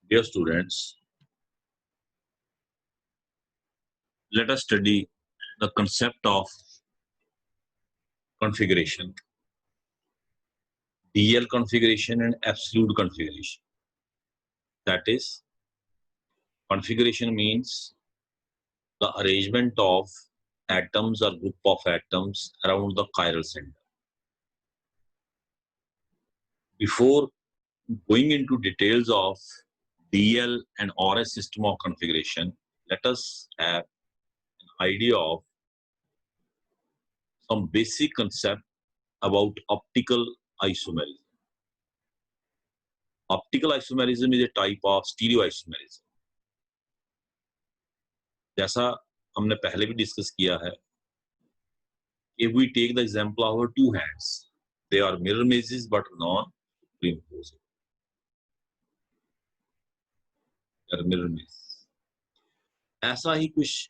Dear students, let us study the concept of configuration, DL configuration and absolute configuration. That is, configuration means the arrangement of atoms or group of atoms around the chiral center. Before going into details of DL and RS system of configuration, let us have an idea of some basic concept about optical isomerism. Optical isomerism is a type of stereoisomerism. जैसा हमने पहले भी discuss किया है, if we take the example of our two hands, they are mirror images but non-superimposable. They are mirror images. ऐसा ही कुछ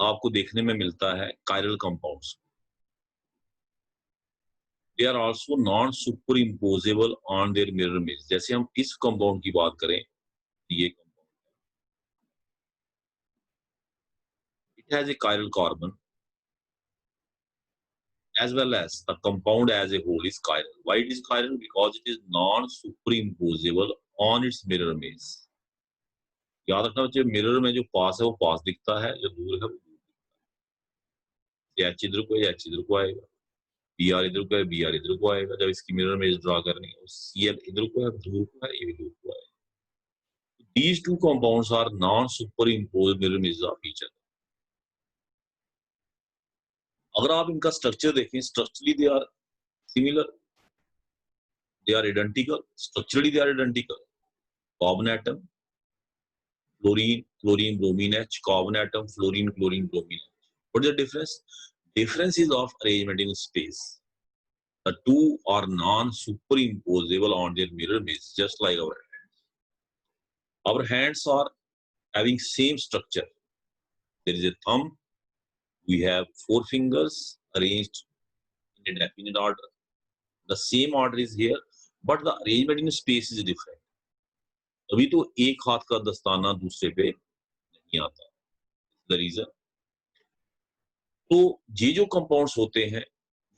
आपको देखने में मिलता है chiral compounds. They are also non-superimposable on their mirror image. जैसे हम इस compound की बात करें, ये compound, it has a chiral carbon as well as the compound as a whole is chiral. Why it is chiral? Because it is non-superimposable on its mirror image. याद रखना चाहिए, मिरर में जो पास है वो पास दिखता है, जो दूर है वो दूर दिखता है। एच इधर को है, एच इधर को आएगा, बी आर इधर को है, बी आर इधर को आएगा। जब इसकी मिरर में ड्रा करनी है, सी एल इधर को है, दूर को है, ये भी दूर को आएगा। These two compounds are non-superimposed mirror images of each other. अगर आप इनका स्ट्रक्चर देखें, structurally they are similar, they are identical, structurally they are identical. Carbon atom, fluorine, chlorine, bromine H, carbon atom, fluorine, chlorine, bromine H. What is the difference? Difference is of arrangement in space. The two are non-superimposable on their mirror image, just like our hands. Our hands are having same structure. There is a thumb. We have 4 fingers arranged in a definite order. The same order is here, but the arrangement in space is different. अभी तो एक हाथ का दस्ताना दूसरे पे नहीं आता, the reason. तो ये जो कंपाउंड्स होते हैं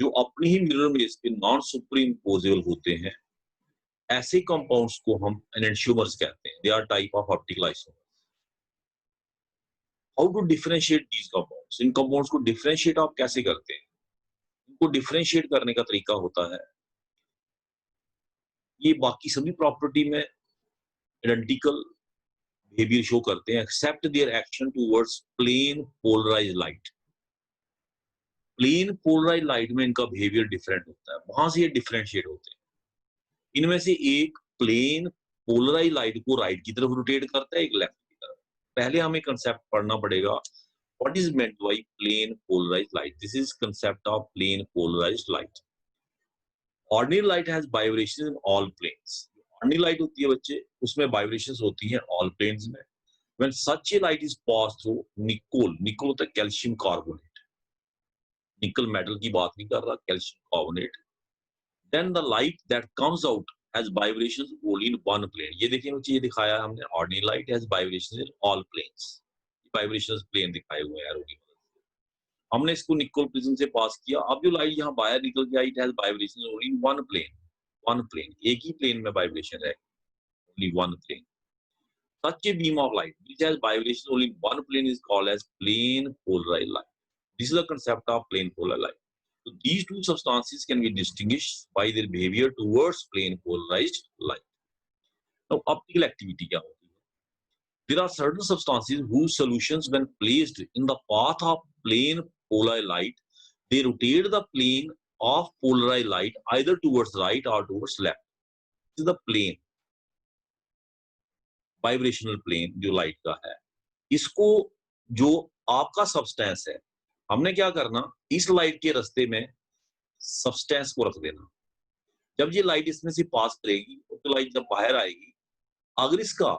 जो अपनी ही मिरर इमेज पे नॉन सुपरइम्पोजेबल होते हैं, ऐसे कंपाउंड्स को हम एनेंटियोमर्स कहते हैं. They are type of optical isomers. How to differentiate these compounds? इन कंपाउंड्स को डिफरेंशिएट आप कैसे करते हैं? इनको डिफरेंशिएट करने का तरीका होता है, ये बाकी सभी प्रॉपर्टी में आइडेंटिकल बिहेवियर शो करते हैं except their action towards plane polarised light. Plane polarised light में इनका बिहेवियर डिफरेंट होता है, वहां से ये डिफरेंशिएट होते हैं. इनमें से एक प्लेन पोलराइज्ड लाइट को राइट की तरफ रोटेट करता है, एक लेफ्ट की तरफ. पहले हमें कंसेप्ट पढ़ना पड़ेगा, what is meant by plane polarised light. This is concept of plane polarised light. Ordinary light has vibrations in all planes. Ordinary light होती है बच्चे, उसमें वाइब्रेशंस होती हैं ऑल प्लेन्स में. When such a light is pass through Nicol, Nicol होता है कैल्शियम कार्बोनेट, निकल मेटल की बात नहीं कर रहा, calcium carbonate. Then the light that comes out has vibrations only in one plane. ये देखिए मुझे ये दिखाया है हमने, ordinary light has vibrations in all planes. Vibrations plane दिखाए हुए हैं arrow की मदद से. हमने इसको निकोल प्रिज्म से पास किया. अब जो लाइट यहाँ बाहर निकल के आई, it has vibrations only in one plane. One plane, एक ही प्लेन में वाइब्रेशन है, only one plane. Such a beam of light which has vibrations only in one plane is called as plane polarized light. This is the concept of plane polar light. So these two substances can be distinguished by their behavior towards plane polarized light. Now, optical activity क्या होती है? There are certain substances whose solutions, when placed in the path of plane polar light, they rotate the plane of polarized light either towards right or towards left. This is the plane, vibrational plane जो light का है. इसको जो आपका substance है, हमने क्या करना, इस लाइट के रास्ते में सब्सटेंस को रख देना. जब ये लाइट इसमें से पास करेगी तो लाइट जब बाहर आएगी, अगर इसका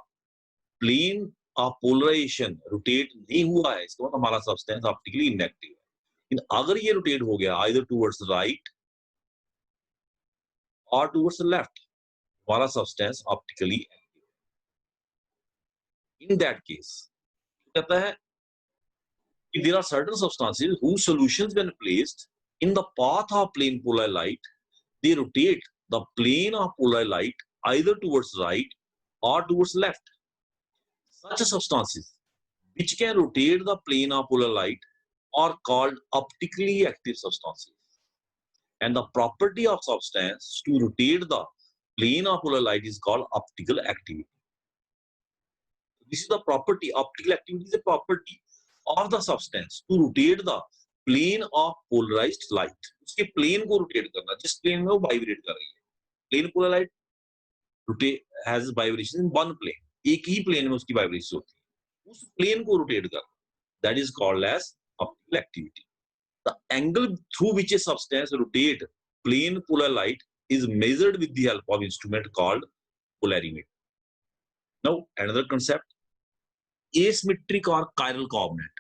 प्लेन ऑफ पोलराइजेशन रोटेट नहीं हुआ है, इसका मतलब हमारा सब्सटेंस ऑप्टिकली इनएक्टिव है. लेकिन अगर ये रोटेट हो गया आइदर टुवर्ड्स राइट और टुवर्ड्स लेफ्ट, हमारा सब्सटेंस ऑप्टिकली एक्टिव है. In that case, कहता है कि there are certain substances whose solutions when placed in the path of plane polar light, they rotate the plane of polar light either towards right or towards left. Such substances which can rotate the plane of polar light are called optically active substances. And the property of substance to rotate the plane of polar light is called optical activity. This is the property. Optical activity is a property of the substance to rotate the plane of polarized light. उसके plane को rotate करना, जिस plane में वो vibrate कर रही है. Plane polar light has vibration in one plane. एक ही plane में उसकी vibration होती है. उस plane को rotate करना, that is called as optical activity. The angle through which a substance rotate plane polar light is measured with the help of instrument called polarimeter. Now another concept, asymmetric or chiral coordinate.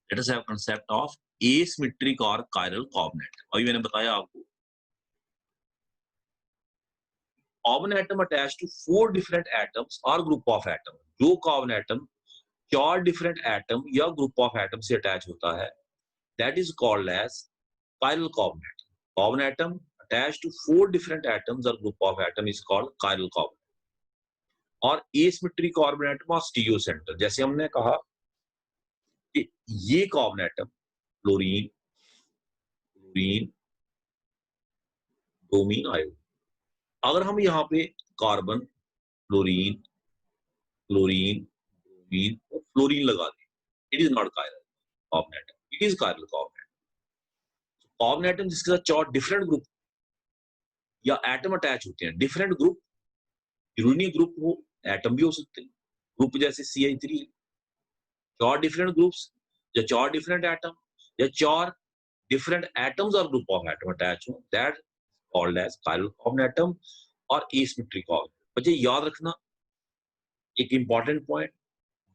Let us have concept of asymmetric or chiral coordinate. अभी मैंने बताया आपको carbon atom attached to 4 different atoms or group of atoms. जो carbon atom 4 different atom या group of atom से attach होता है, that is called as chiral coordinate. Carbon atom attached to 4 different atoms or group of atom is called chiral coordinate. और asymmetric carbon atom और stereocenter, जैसे हमने कहा कि ये carbon atom fluorine, chlorine, bromine, iodine, अगर हम यहाँ पे कार्बन, फ्लोरीन, क्लोरीन, ब्रोमीन और फ्लोरीन लगा दें, it is not chiral carbon atom, it is chiral carbon atom. Carbon atom जिसके साथ 4 different group या एटम अटैच होते हैं, डिफरेंट ग्रुप, जरूरी नहीं ग्रुप हो, एटम भी हो सकते हैं, ग्रुप जैसे CH3, 4 डिफरेंट ग्रुप्स या 4 डिफरेंट एटम या 4 डिफरेंट एटम्स और ग्रुप ऑफ एटम अटैच हो, that called as chiral carbon atom और asymmetric carbon. बच्चे याद रखना एक इंपॉर्टेंट पॉइंट,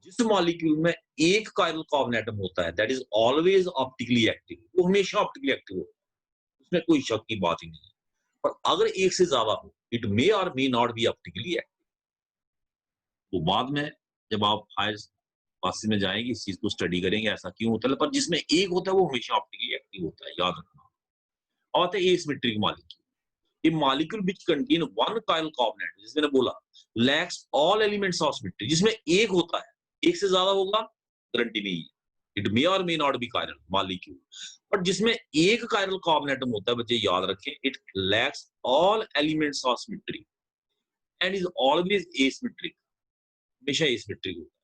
जिस मॉलिक्यूल में एक chiral carbon atom होता है, that is always optically active, वो हमेशा ऑप्टिकली एक्टिव होता है, उसमें कोई शक की बात ही नहीं है. पर अगर एक से ज्यादा हो, इट मे और may not be optically active. तो बाद में जब आप हायर क्लासेस में जाएंगे इस चीज को स्टडी करेंगे ऐसा क्यों होता है, पर जिसमें एक होता है वो हमेशा ऑप्टिकली एक्टिव होता है, याद रखना. और एसिमेट्रिक मॉलिक्यूल, ये molecule which contain one chiral carbon atom, जिसमें मैंने बोला lakhs all elements of symmetry, जिसमें एक होता है, एक से ज्यादा होगा गारंटी नहीं है, इट मे और may not be chiral molecule. पर जिसमें एक chiral carbon atom होता है, बच्चे याद रखें, it lacks all elements of symmetry and is always asymmetric, हमेशा एसिमेट्रिक होता है,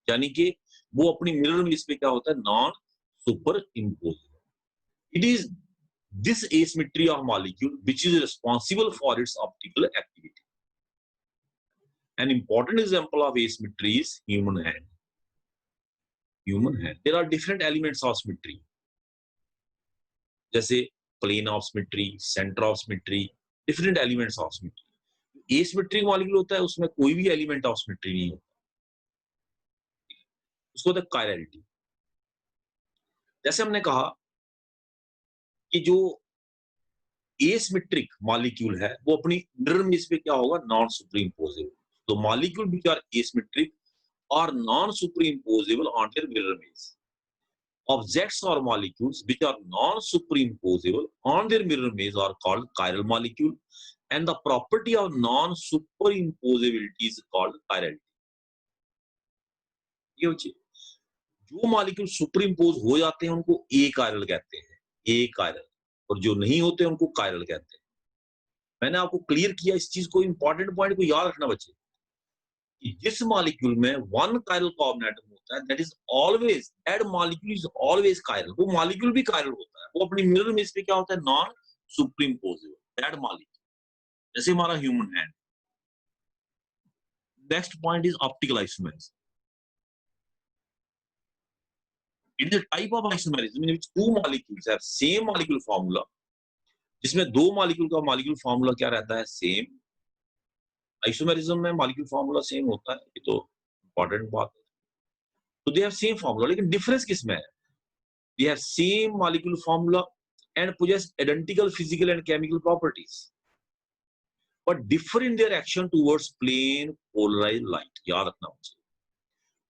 यानी कि वो अपनी मिरर इमेज पे क्या होता है, non super imposable. It is this asymmetry of molecule which is responsible for its optical activity. An important example of asymmetry is human hand. Human hand, there are different elements of symmetry, जैसे plane of symmetry, center of symmetry, different elements of symmetry. asymmetric molecule होता है, उसमें कोई भी element of symmetry नहीं होता, उसको होता है chirality. जैसे हमने कहा कि जो एसिमेट्रिक मॉलिक्यूल है वो अपनी मिरर इमेज पे क्या होगा, नॉन सुपरइम्पोजेबल. तो मॉलिक्यूल व्हिच आर एसिमेट्रिक और non superimposable on their mirror image. Objects और molecules which are non superimposable on their mirror image are called chiral molecule and the property of non superimposability is called chirality. ये बच्चे जो molecule superimpose हो जाते हैं उनको achiral कहते हैं, अकायरल, और जो नहीं होते उनको कायरल कहते हैं. मैंने आपको क्लियर किया इस चीज को, इंपॉर्टेंट पॉइंट को याद रखना बच्चे, कि जिस मॉलिक्यूल में वन कायरल कार्बन एटम होता है, that is always, that molecule is always chiral. वो मॉलिक्यूल भी कायरल होता है, वो अपनी मिरर इमेज पे क्या होता है, नॉन सुपरइम्पोजेबल, दैट मॉलिक्यूल, जैसे हमारा human hand. Next point is optical isomerism. It is a type of isomerism in which two molecules have same molecule formula, जिसमें दो मॉलिक्यूल का मॉलिक्यूल फार्मूला क्या रहता है, सेम. आइसोमेरिज्म में मॉलिक्यूल फार्मूला सेम होता है, ये तो इंपॉर्टेंट बात है. तो दे हैव सेम फार्मूला, लेकिन डिफरेंस किसमें है, they have same molecule formula and possess identical physical and chemical properties. but differ in their action towards plane polarized light. याद रखना मुझे,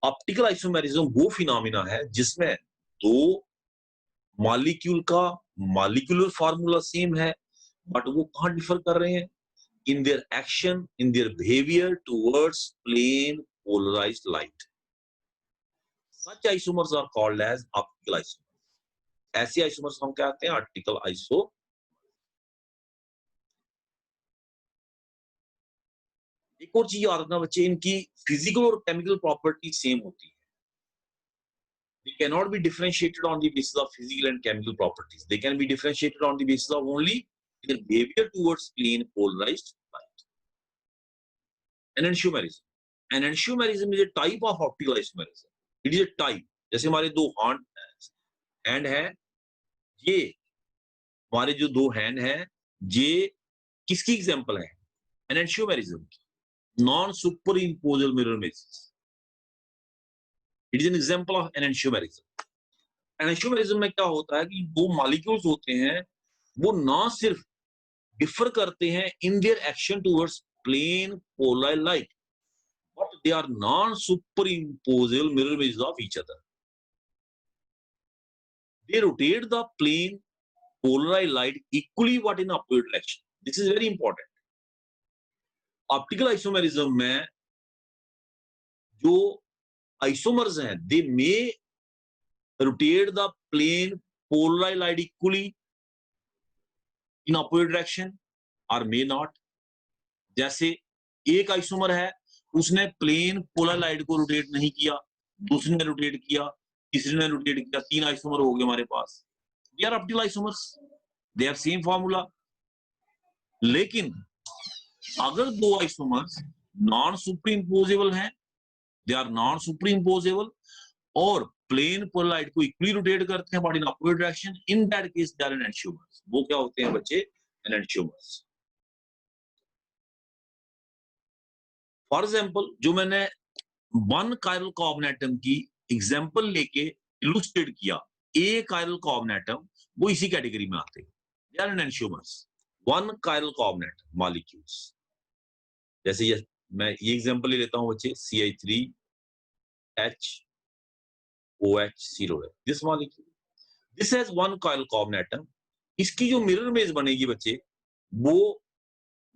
ऑप्टिकल आइसोमेरिज्म वो फिनोमिना है जिसमें दो मॉलिक्यूल का मॉलिक्यूलर फार्मूला सेम है, बट वो कहां डिफर कर रहे हैं? in their action, in their behavior towards plane polarized light. Such isomers are called as optical isomers. ऐसे आइसोमर्स हम क्या कहते हैं? Optical iso. एक और चीज याद रखना बच्चे, इनकी फिजिकल और केमिकल प्रॉपर्टी सेम होती है। They cannot be differentiated on the basis of physical and chemical properties. They can be differentiated on the basis of only their behavior towards plane polarized light. Enantiomerism. Enantiomerism is a type of optical isomerism. It is a type. जैसे हमारे दो hand है, ये हमारे जो दो hand है, ये किसकी एग्जांपल है? एनेंशियोमेरिज्म की, non superimposable mirror images. It is an example of enantiomerism. Enantiomerism में क्या होता है कि दो मॉलिक्यूल्स होते हैं, वो ना सिर्फ डिफर करते हैं in their action towards plane polar light, but they are non-superimposable mirror images of each other. They rotate the plane polarized light equally but in opposite direction. This is very important. Optical isomerism में जो isomers हैं, they may rotate the plane polarized light equally in opposite direction or may not. जैसे एक isomer है, उसने plane polar light को rotate नहीं किया, दूसरे ने रोटेट किया, तीसरे ने रोटेट किया, तीन आइसोमर हो गए हमारे पास। They are optical isomers, they have same formula. लेकिन अगर दो आइसोमर्स नॉन सुपरइम्पोजेबल हैं, दे आर नॉन सुपरइम्पोजेबल और प्लेन पोलर लाइट को इक्वली रोटेट करते हैं but in opposite direction, in that case they are enantiomers. वो क्या होते हैं बच्चे? एनेंशियोमर्स। फॉर एग्जाम्पल, जो मैंने वन कायरल कार्बन एटम की एग्जाम्पल लेके इलुस्ट्रेट किया, ए कायरल कार्बन एटम, वो इसी कैटेगरी में आते हैं। They are enantiomers. One chiral carbon atom molecules, जैसे ये मैं ये एग्जांपल ले लेता हूं बच्चे, CH3HOH0 है this molecule, this has one chiral carbon atom. इसकी जो मिरर इमेज बनेगी बच्चे, वो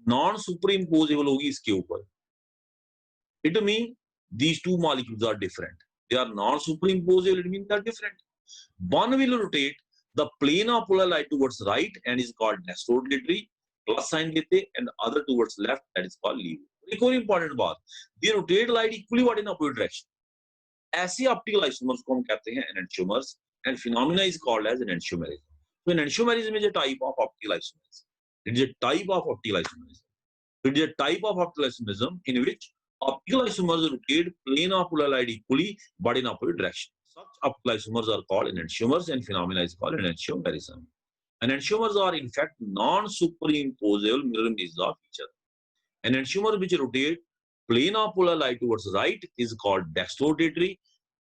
नॉन सुपर इम्पोजेबल होगी इसके ऊपर। It means these two molecules are different. They are not superimposable. It means they are different. One will rotate the plane of polar light towards right and is called dextrorotatory, plus sign देते, and other towards left, that is called levo. एक और important बात, they rotate light equally but in opposite direction. ऐसे optical isomers को हम कहते हैं enantiomers, and phenomena is called as enantiomerism. So enantiomerism is a type of optical isomerism. It is a type of optical isomerism. It is a type of optical isomerism in which optical isomers rotate plane of polar light equally but in opposite direction. Such optical isomers are called enantiomers and phenomena is called enantiomerism. Enantiomers are in fact non-superimposable mirror images of each other. Enantiomer which rotate plane of polar light towards right is called dextrorotatory,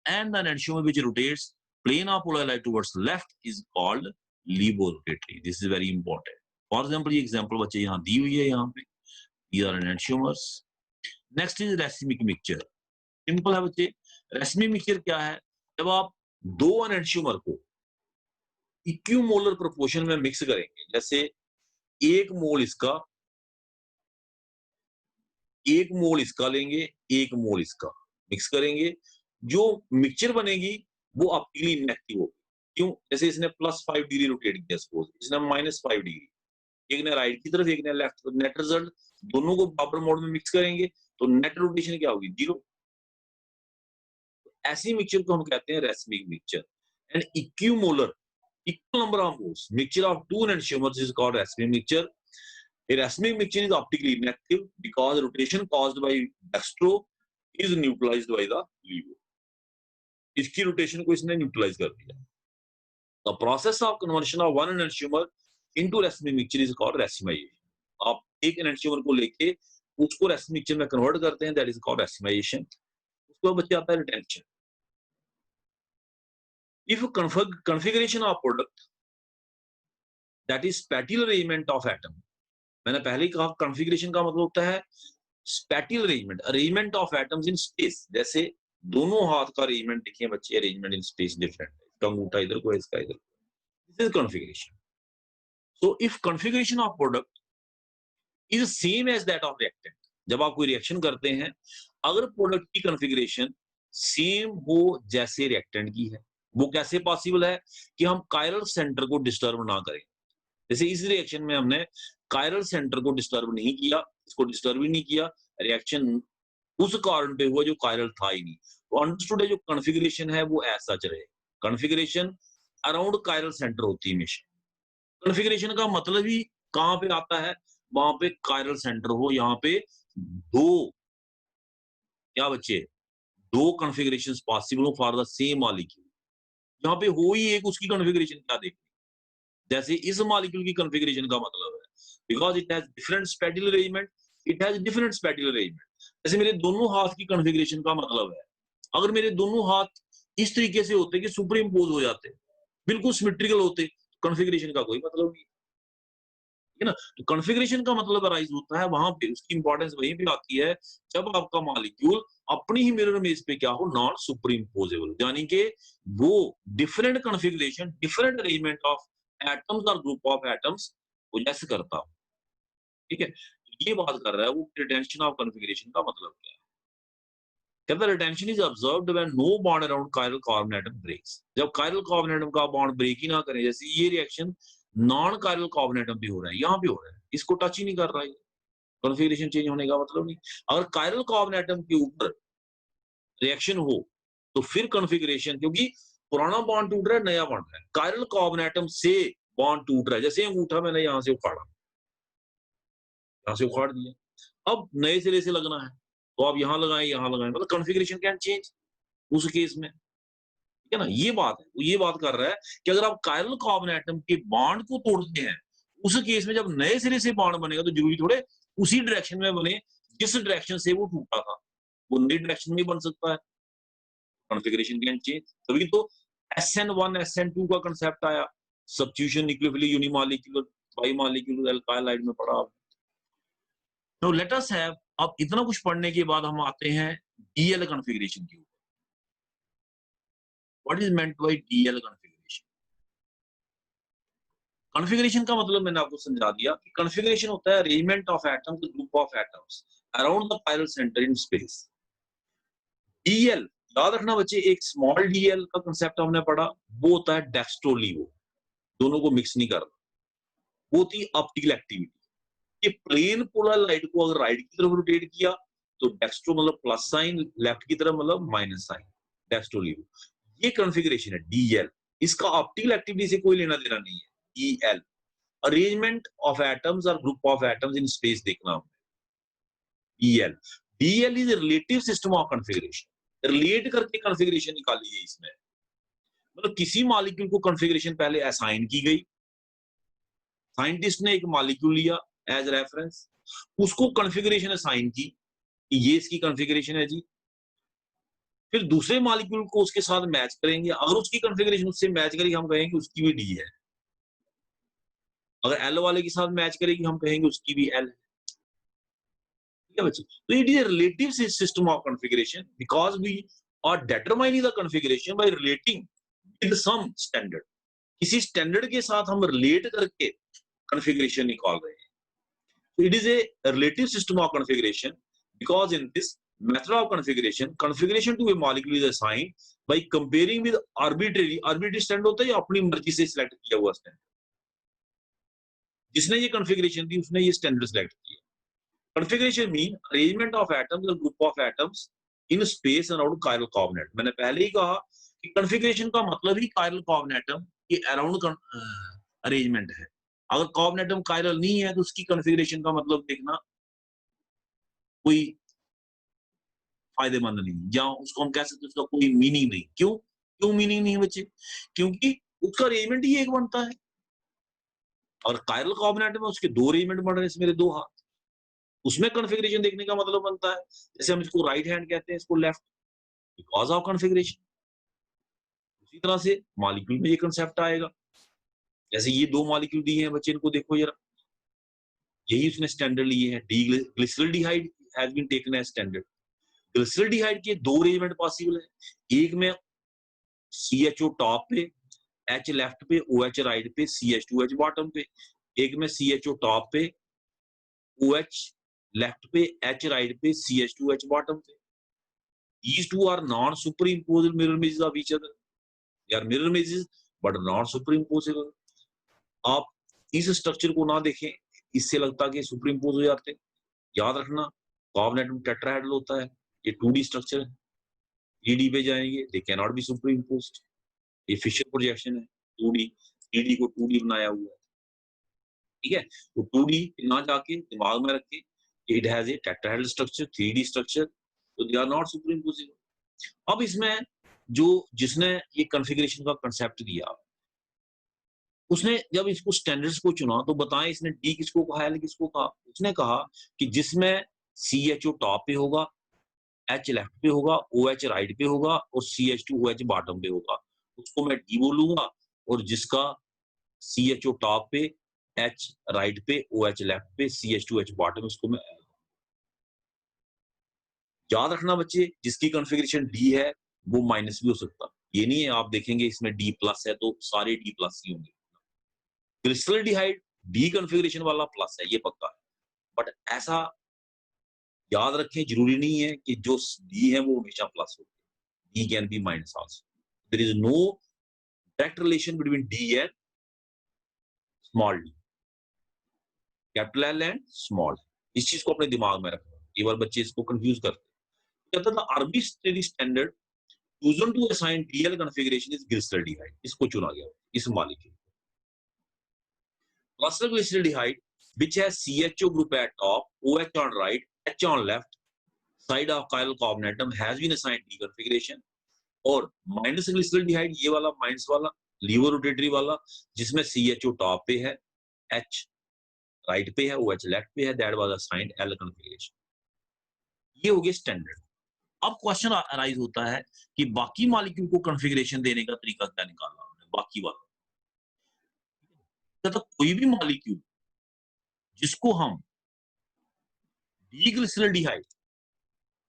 and the enantiomer which rotates plane of polar light towards left is called levorotatory. This is very important. For example, ये example बच्चे यहाँ दी हुई है, यहाँ पे these are enantiomers. Next is racemic mixture. Simple है बच्चे, racemic mixture क्या है? जब आप दो एनेंशियोमर को इक्विमोलर प्रोपोर्शन में मिक्स करेंगे, जैसे एक मोल इसका लेंगे, एक मोल इसका मिक्स करेंगे, जो मिक्सचर बनेगी वो ऑप्टिकली इनएक्टिव होगी। क्यों? जैसे इसने +5 डिग्री रोटेट किया, सपोज इसने -5 डिग्री, एक ने राइट की तरफ, एक ने लेफ्ट। तो नेट रिजल्ट दोनों को बराबर मोड में मिक्स करेंगे तो नेट रोटेशन क्या होगी? 0। ऐसी मिक्सचर को हम कहते हैं racemic mixture. And equimolar, equal number of moles, mixture of two enantiomers is called racemic mixture. A racemic mixture is optically inactive because rotation caused by dextro is neutralized by the levo. इसकी rotation को इसने neutralise कर दिया। The process of conversion of one enantiomer into racemic mixture is called racemization. आप एक enantiomer को लेके उसको racemic mixture में कन्वर्ट करते हैं, that is called racemization. उसके बाद बच्चे आता है retention. If configuration of product, that is spatial arrangement of atom, मैंने पहले ही कहा कॉन्फ़िगरेशन का मतलब होता है spatial arrangement, arrangement of atoms in space. जैसे दोनों हाथ का अरेंजमेंट देखिए बच्चे, अरेंजमेंट इन स्पेस डिफरेंट है। इसका अंगूठा इधर को है, इसका इधर को। This is configuration. So if configuration of product is same as that of reactant, जब आप कोई रिएक्शन करते हैं, अगर प्रोडक्ट की कॉन्फ़िगरेशन सेम हो जैसे रिएक्टेंट की है, वो कैसे पॉसिबल है कि हम कायरल सेंटर को डिस्टर्ब ना करें। जैसे इस रिएक्शन में हमने कायरल सेंटर को डिस्टर्ब नहीं किया, इसको डिस्टर्ब ही नहीं किया, रिएक्शन उस कारण पे हुआ जो कायरल था ही नहीं। तो अंडरस्टूड है, जो कॉन्फ़िगरेशन है वो ऐसा सच रहे। कॉन्फ़िगरेशन अराउंड कायरल सेंटर होती है हमेशा। कॉन्फ़िगरेशन का मतलब ही कहाँ पे आता है? वहाँ पे कायरल सेंटर हो, यहाँ पे 2 क्या बच्चे? 2 कॉन्फ़िगरेशंस पॉसिबल हो फॉर द सेम मॉलिक्यूल। यहाँ पे हो ही एक, उसकी कॉन्फ़िगरेशन क्या देखनी? जैसे इस मॉलिक्यूल की कॉन्फ़िगरेशन का मतलब है, because it has different spatial arrangement, it has different spatial arrangement. जैसे मेरे दोनों हाथ की कॉन्फ़िगरेशन का मतलब है, अगर मेरे दोनों हाथ इस तरीके से होते कि सुपर इम्पोज़ हो जाते, बिल्कुल सिमेट्रिकल होते, कॉन्फ़िगरेशन का कोई मतलब नहीं, है ना? तो कॉन्फ़िगरेशन का मतलब अराइज़ होता है वहाँ पे, उसकी इंपॉर्टेंस वहीं पे आती है, जब आपका मॉलिक्यूल अपनी ही मिरर इमेज पे क्या हो, नॉन सुपर इम्पोजेबल, यानी कि वो different configuration, different arrangement of atoms और ग्रुप ऑफ एटम्स पोजेस करता हो, ठीक है? तो ये बात कर रहा है वो रिटेंशन ऑफ कॉन्फ़िगरेशन का मतलब क्या है? कहता है retention is observed when no bond around chiral carbon atom breaks. जब कायरल कार्बन एटम का बॉन्ड ब्रेक ही ना करे, जैसे ये reaction non chiral carbon atom पे हो रहा है, यहाँ पे हो रहा है, इसको टच ही नहीं कर रहा है, कॉन्फ़िगरेशन चेंज होने का मतलब नहीं। अगर कायरल कार्बन एटम के ऊपर रिएक्शन हो, तो फिर कॉन्फ़िगरेशन, क्योंकि पुराना बॉन्ड टूट रहा है, नया बन रहा है। कायरल कार्बन एटम से बॉन्ड टूट रहा है, जैसे अंगूठा मैंने यहाँ से उखाड़ा, यहाँ से उखाड़ दिया, अब नए सिरे से लगना है, तो आप यहाँ लगाएँ, मतलब कॉन्फ़िगरेशन कैन चेंज उस केस में। ठीक है ना? ये बात है। वो ये बात कर रहा है कि अगर आप कायरल कार्बन एटम के बॉन्ड को तोड़ते हैं, उस केस में जब नए सिरे से बॉन्ड बनेगा तो ज़रूरी थोड़े उसी डायरेक्शन में बने जिस डायरेक्शन से वो टूटा था। वो नई डायरेक्शन में बन सकता है। Configuration can change. तभी तो SN1 SN2 का कांसेप्ट आया। Substitution nucleophilic unimolecular bimolecular alkyl halide में पढ़ा आपने। तो लेट अस हैव, अब इतना कुछ पढ़ने के बाद हम आते हैं डीएल कॉन्फ़िगरेशन के ऊपर। What is meant by DL configuration? Configuration का मतलब मैंने आपको समझा दिया कि कॉन्फ़िगरेशन होता है arrangement of atoms, group of atoms around the chiral centre in space. DL, याद रखना बच्चे, एक स्मॉल डीएल का कांसेप्ट हमने पढ़ा, वो होता है डेक्स्ट्रो लीवो, दोनों को मिक्स नहीं करना। वो थी ऑप्टिकल एक्टिविटी। ये प्लेन पोलर लाइट को अगर राइट की तरफ रोटेट किया तो डेक्स्ट्रो मतलब प्लस साइन, लेफ्ट की तरफ मतलब माइनस साइन, डेक्स्ट्रो लीवो। ये कॉन्फ़िगरेशन है डीएल। इसका ऑप्टिकल एक्टिविटी से कोई लेना देना नहीं है। डीएल अरेंजमेंट ऑफ एटम्स और group of atoms in space देखना हमने। DL, DL is relative system of configuration, relate करके कॉन्फ़िगरेशन निकाली है इसमें। मतलब किसी मॉलिक्यूल को कॉन्फ़िगरेशन पहले असाइन की गई, साइंटिस्ट ने एक मॉलिक्यूल लिया एज रेफरेंस, उसको कॉन्फ़िगरेशन असाइन की कि ये इसकी कॉन्फ़िगरेशन है जी। फिर दूसरे मॉलिक्यूल को उसके साथ मैच करेंगे, अगर उसकी कॉन्फ़िगरेशन उससे मैच करेगी हम कहेंगे उसकी भी डी है। अगर एल वाले के साथ मैच करेगी हम कहेंगे उसकी भी एल है। ठीक है बच्चे? तो it is a relative system of configuration because we are determining the configuration by relating with some standard. किसी स्टैंडर्ड के साथ हम रिलेट करके कॉन्फ़िगरेशन निकाल रहे हैं। So it is a relative system of configuration because in this method of configuration, configuration to a molecule is assigned by comparing with arbitrary stand होता है या अपनी मर्जी से सिलेक्ट किया हुआ स्टैंड। जिसने ये कॉन्फ़िगरेशन दी उसने ये स्टैंडर्ड सिलेक्ट किया। Configuration mean arrangement of atoms और group of atoms in space around chiral carbon atom. मैंने पहले ही कहा कि कॉन्फ़िगरेशन का मतलब ही कायरल कार्बन एटम के अराउंड अरेंजमेंट है। अगर कार्बन एटम कायरल नहीं है तो उसकी कॉन्फ़िगरेशन का मतलब देखना कोई फायदेमंद नहीं, या उसको हम कह सकते हैं उसका कोई मीनिंग नहीं। क्यों? क्यों मीनिंग नहीं बच्चे? क्योंकि उसका अरेंजमेंट ही एक बनता है और कायरल कार्बन एटम में उसके 2 अरेंजमेंट बन रहे हैं, मेरे 2 हाथ। उसमें कॉन्फ़िगरेशन देखने का मतलब बनता है। जैसे हम इसको राइट हैंड कहते हैं, इसको लेफ्ट, बिकॉज़ ऑफ कॉन्फ़िगरेशन। उसी तरह से मॉलिक्यूल में ये कांसेप्ट आएगा। जैसे ये 2 मॉलिक्यूल दिए हैं बच्चे, इनको देखो जरा। यही उसने स्टैंडर्ड लिए हैं। D glyceraldehyde has been taken as standard. Glyceraldehyde के दो अरेंजमेंट पॉसिबल है, एक में CHO टॉप पे, H लेफ्ट पे, OH राइट पे, CH2H बॉटम पे। एक में CHO टॉप पे, OH लेफ्ट पे, H राइट पे, CH2H बॉटम पे। These two are not superimposed mirror images of each other. They are mirror images but not superimposable. आप इस स्ट्रक्चर को ना देखें, इससे लगता है कि सुपर इम्पोज हो जाते हैं। याद रखना, कार्बन एटम टेट्राहेड्रल होता है, ये 2D स्ट्रक्चर है। 3D पे जाएंगे, they can not be super imposed. ये फिशर प्रोजेक्शन है, 2D, 3D को 2D बनाया हुआ है। ठीक है, तो 2D ना जाके दिमाग में रखे, it has a tetrahedral structure, 3D structure, तो they are not superimposable. अब इसमें जो जिसने ये कॉन्फ़िगरेशन का कांसेप्ट दिया, उसने जब इसको स्टैंडर्ड्स को चुना तो बताएं इसने डी किसको कहा, एल किसको कहा। उसने कहा कि जिसमें CHO टॉप पे होगा, H लेफ्ट पे होगा, OH राइट पे होगा और CH2OH बॉटम पे होगा, उसको मैं डी बोलूंगा। और जिसका CHO टॉप पे, H राइट पे, OH लेफ्ट पे, CH2H बॉटम, उसको मैं L। याद रखना बच्चे, जिसकी कॉन्फ़िगरेशन डी है वो माइनस भी हो सकता। ये नहीं है आप देखेंगे इसमें डी प्लस है तो सारे डी प्लस ही होंगे। ग्लिसरल्डिहाइड डी कॉन्फ़िगरेशन वाला प्लस है, ये पक्का है। बट ऐसा याद रखें, जरूरी नहीं है कि जो डी है वो हमेशा प्लस हो। D can be minus also. There is no direct relation between D and small D, capital L and small. इस चीज को अपने दिमाग में रखना, कई बार बच्चे इसको कंफ्यूज करते हैं। कहता था arbitrary standard chosen to assign DL configuration is glyceraldehyde, इसको चुना गया इस molecule. Cluster glyceraldehyde which has CHO group at top, OH on right, H on left side of chiral carbon atom has been assigned D configuration। और minus glyceraldehyde, ये वाला minus वाला liver rotatory वाला, जिसमें CHO टॉप पे है, H right पे है, OH लेफ्ट पे है, that was assigned L configuration. ये हो गया स्टैंडर्ड। अब क्वेश्चन अराइज होता है कि बाकी मॉलिक्यूल को कॉन्फ़िगरेशन देने का तरीका क्या निकालना हमने, बाकी वाला। तो कोई भी मॉलिक्यूल जिसको हम डीग्लिसरल्डिहाइड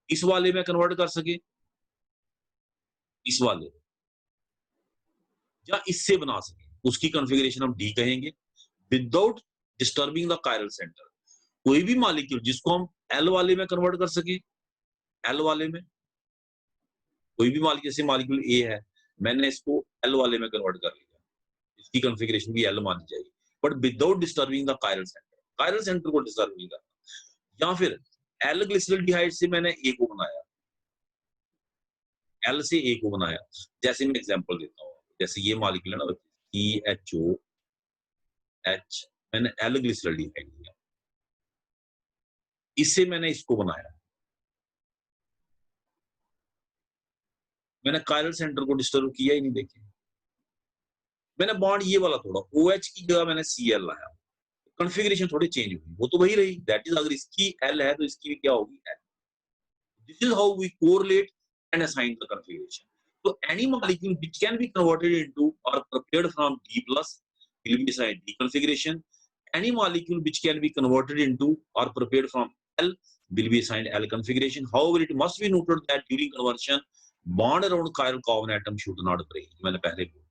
इस वाले में कन्वर्ट कर सके, इस वाले या इससे बना सके, उसकी कॉन्फ़िगरेशन हम डी कहेंगे, without disturbing the chiral centre. कोई भी मॉलिक्यूल जिसको हम एल वाले में कन्वर्ट कर सके, एल वाले में कोई भी मॉलिक्यूल, जैसे मॉलिक्यूल ए है, मैंने इसको एल वाले में कन्वर्ट कर लिया, इसकी कॉन्फ़िगरेशन भी एल मानी जाएगी, but without disturbing the chiral centre. Chiral centre को डिस्टर्ब नहीं करना। या फिर एल ग्लिसरल्डिहाइड से मैंने ए को बनाया, एल से ए को बनाया। जैसे मैं एग्जांपल देता हूँ, जैसे ये मॉलिक्यूल है ना CHO H, मैंने एल ग्लिसरल्डिहाइड लिया, इससे मैंने इसको बनाया, मैंने कायरल सेंटर को डिस्टर्ब किया ही नहीं। देखिए मैंने बॉन्ड ये वाला तोड़ा, OH की जगह मैंने Cl लाया, कॉन्फ़िगरेशन थोड़ी चेंज हुई, वो तो वही रही। दैट इज, अगर इसकी L है तो इसकी भी क्या होगी L। This is how we correlate and assign the configuration. तो any molecule which can be converted into और prepared from D+ will be assigned D configuration. Any molecule which can be converted into or prepared from L will be assigned L configuration. However, it must be noted that during conversion, bond around chiral carbon atom should not break. मैंने पहले बोला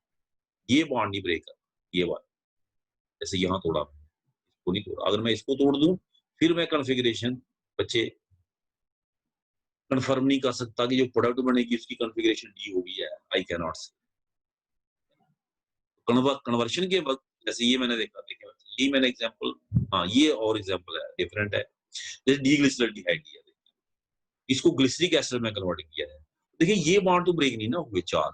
ये bond नहीं break करना, ये वाला जैसे यहाँ तोड़ा, इसको नहीं तोड़ा। अगर मैं इसको तोड़ दूं फिर मैं कॉन्फ़िगरेशन बच्चे कंफर्म नहीं कर सकता कि जो प्रोडक्ट बनेगी उसकी कॉन्फ़िगरेशन डी होगी है, आई कैन नॉट से। कन्वर्शन के वक्त जैसे ये मैंने देखा, देखिए ये मैंने एग्जांपल, हाँ ये और एग्जांपल है, डिफरेंट है। जैसे डीग्लिसरल्डिहाइड लिया, इसको ग्लिसरिक एसिड में कन्वर्ट किया है। देखिए ये बॉन्ड तो ब्रेक नहीं ना हुए, चार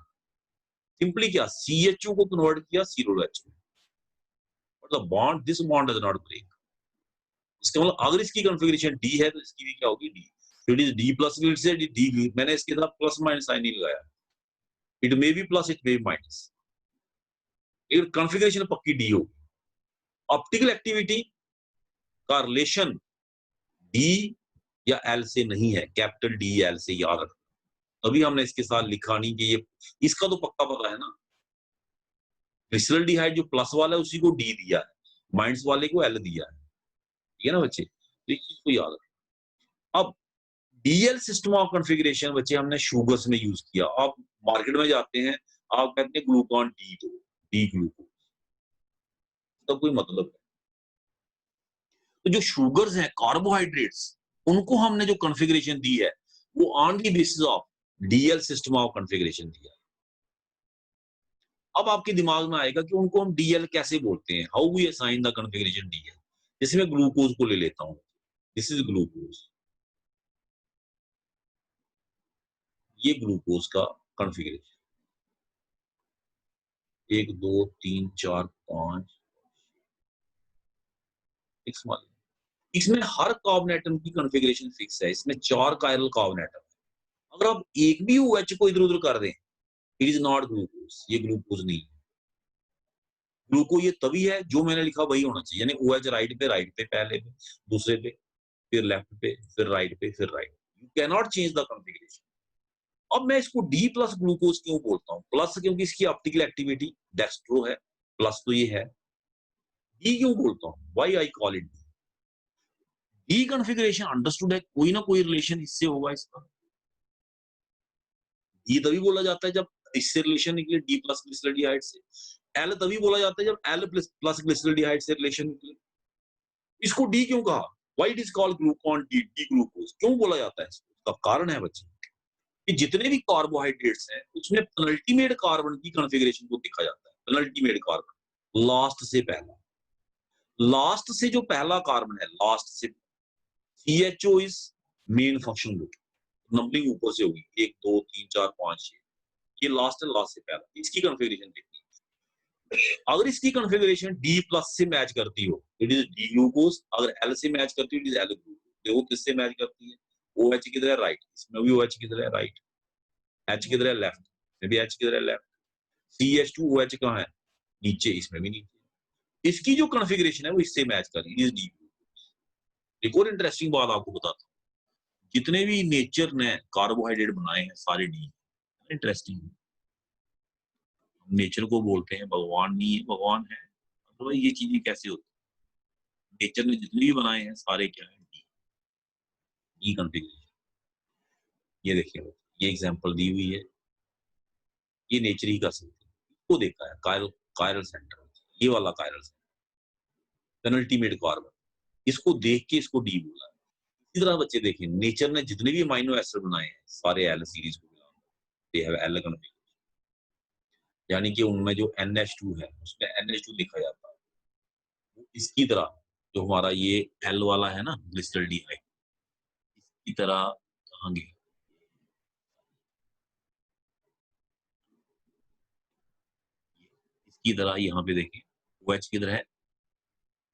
सिंपली क्या CHO को कन्वर्ट किया COH में, मतलब bond, this bond does not break. इसका मतलब अगर इसकी कॉन्फ़िगरेशन डी है तो इसकी भी क्या होगी D. It is D plus से डी, मैंने इसके साथ प्लस माइनस साइन नहीं लगाया, it may be plus, it may be minus, लेकिन कॉन्फ़िगरेशन पक्की डी होगी। ऑप्टिकल एक्टिविटी का रिलेशन डी या एल से नहीं है, कैपिटल डी एल से, याद रखना। तभी हमने इसके साथ लिखा नहीं कि ये, इसका तो पक्का पता है ना, ग्लिसरल्डिहाइड जो प्लस वाला है उसी को डी दिया है, माइनस वाले को एल दिया है। ठीक है ना बच्चे? तो इस चीज़ को याद रखें। अब डीएल सिस्टम ऑफ कॉन्फ़िगरेशन बच्चे हमने शुगर्स में यूज़ किया। आप मार्केट में जाते हैं, आप कहते हैं ग्लूकॉन डी दो, डी ग्लूकोज, इसका कोई मतलब है। तो जो शुगर्स हैं, कार्बोहाइड्रेट्स, उनको हमने जो कॉन्फ़िगरेशन दी है, वो on the basis of DL system of configuration दिया है। अब आपके दिमाग में आएगा कि उनको हम डीएल कैसे बोलते हैं? How we assign the configuration DL? जैसे मैं ग्लूकोज को ले लेता हूँ। This is glucose. ये ग्लूकोज का कॉन्फ़िगरेशन 1, 2, 3, 4, 5 फिक्स वाले। इसमें हर कार्बन एटम की कॉन्फ़िगरेशन फिक्स है। इसमें 4 कायरल कार्बन एटम है। अगर आप एक भी ओएच को इधर-उधर कर दें, इट इज़ नॉट ग्लूकोज, ये ग्लूकोज नहीं है। ग्लूको ये तभी है जो मैंने लिखा वही होना चाहिए। यानी ओएच राइट पे, पहले पे, दूसरे पे, फिर लेफ्ट पे, फिर राइट पे, फिर right. You can not change the configuration. अब मैं इसको डी प्लस ग्लूकोज क्यों बोलता हूँ? प्लस क्योंकि इसकी ऑप्टिकल एक्टिविटी डेक्स्ट्रो है, प्लस तो ये है। डी क्यों बोलता हूँ? Why I call it D? D configuration understood है, कोई ना कोई रिलेशन इससे होगा इसका। डी तभी बोला जाता है जब इससे रिलेशन निकले डी प्लस ग्लिसरॉल्डिहाइड से। एल तभी बोला जाता है जब एल प्लस प्लस ग्लिसरॉल्डिहाइड से रिलेशन निकले। इसको डी क्यों कहा? Why it is called Glucon D, D glucose क्यों बोला जाता है इसको? इसका कारण है बच्चे, कि जितने भी कार्बोहाइड्रेट्स हैं, उसमें पेनल्टीमेट कार्बन की कॉन्फ़िगरेशन को देखा जाता है। पेनल्टीमेट कार्बन, लास्ट से पहला। लास्ट से जो पहला कार्बन है, लास्ट से CHO is main function group. Numbering ऊपर से होगी 1, 2, 3, 4, 5, 6। ये लास्ट है, लास्ट से पहला। इसकी कॉन्फ़िगरेशन देखनी है। अगर इसकी कॉन्फ़िगरेशन डी प्लस से मैच करती हो, इट इज़ डी ग्लूकोज। अगर एल से मैच करती हो, इट इज़ एल ग्लूकोज। देखो किससे मैच करती है? ओएच किधर है? राइट। इसमें भी ओएच किधर है? राइट। एच किधर है? लेफ्ट। इसमें भी एच किधर है? लेफ्ट। सीएच2 ओएच कहाँ है? नीचे, इसमें भी नीचे। इसकी जो कॉन्फ़िगरेशन है वो इससे मैच कर रही है, इट इज़ डी ग्लूकोज। एक और इंटरेस्टिंग बात आपको बताता हूँ। जितने भी नेचर ने कार्बोहाइड्रेट बनाए हैं, सारे डी। इंटरेस्टिंग। नेचर को बोलते हैं भगवान नहीं है, भगवान है। तो ये चीज़ें कैसे होती हैं? नेचर ने जितने भी बनाए हैं सारे क्या हैं? D, D configuration. ये देखिए, ये एग्ज़ाम्पल दी हुई है। ये नेचर ही कर सकती है। इसको देखा है कायरल, कायरल सेंटर, ये वाला कायरल सेंटर, पेनल्टीमेट कार्बन। इसको देख के इसको डी बोला है। इसी तरह बच्चे देखिए, नेचर ने जितने भी अमीनो एसिड बनाए हैं, सारे एल सीरीज़ को बिलॉन्ग करते हैं। They have L configuration. यानी कि उनमें जो NH2 है, उसमें NH2 लिखा जाता है। वो इसकी तरह जो हमारा ये एल वाला है ना, ग्लिसरॉल्डिहाइड, इसकी तरह कहाँ गया? इसकी तरह यहाँ पे देखिए, OH किधर है?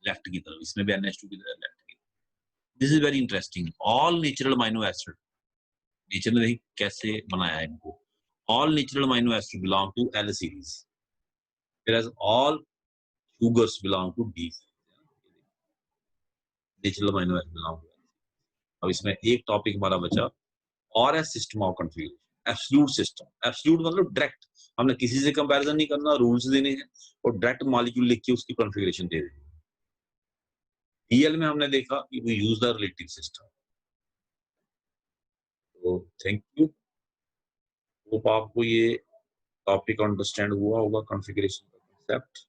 लेफ्ट की तरफ। इसमें भी NH2 किधर है? लेफ्ट की तरफ। This is very interesting. All natural amino acid, nature ने देखिए कैसे बनाया है इनको। All natural amino acid belong to L series, whereas all sugars belong to D series। Natural amino acid belong to. अब इसमें एक टॉपिक हमारा बचा, और है system of configuration, absolute system. Absolute मतलब डायरेक्ट, हमने किसी से कंपैरिजन नहीं करना, रूल्स देने हैं और डायरेक्ट मॉलिक्यूल लिख के उसकी कॉन्फ़िगरेशन दे देनी है। डीएल में हमने देखा कि we use the relative system. तो थैंक यू। होप आपको ये टॉपिक अंडरस्टैंड हुआ होगा, कॉन्फ़िगरेशन का कांसेप्ट।